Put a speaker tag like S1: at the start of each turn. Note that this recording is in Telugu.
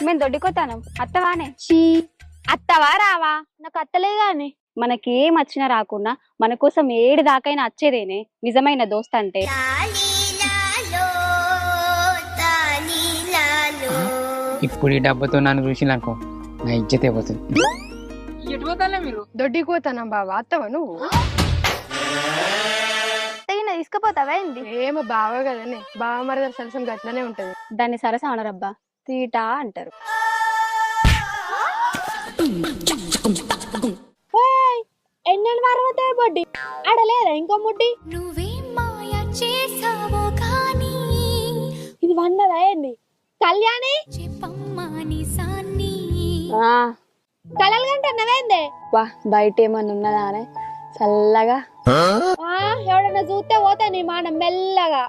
S1: మేము దొడ్డికోతాను అత్తవానే.
S2: చీ అత్తవా రావా నాకు అత్తలే గాని.
S1: మనకేం వచ్చినా రాకున్నా మన కోసం ఏడు దాకైనా వచ్చేదేనే నిజమైన దోస్త్ అంటే.
S3: ఇప్పుడు ఈ డబ్బుతో నన్ను చూసినాకో నా ఇజ్జతే పోతుంది.
S4: ఎటు పోతాలే మీరు?
S5: దొడ్డికి పోతానా బావా అత్తవా నువ్వు?
S2: తగిన తీసుకుపోతావా ఏంది?
S5: ఏమో బావ కదనే, బావ మరదలు సరసం గట్లనే ఉంటది.
S1: దాన్ని సరస అనరబ్బా, తీట అంటారు.
S2: ఎన్నెన్ని వారమవుతాయి బొడ్డి ఆడలేదా ఇంకో ముడ్డి? ఇది వన్నదా ఏంది? కళ్యాణి కలలు గంటన్నవేందే?
S1: వా బయట ఏమన్నా ఉన్నదా అనే చల్లగా.
S2: ఎవడన్నా చూస్తే పోతా నీ మాట మెల్లగా.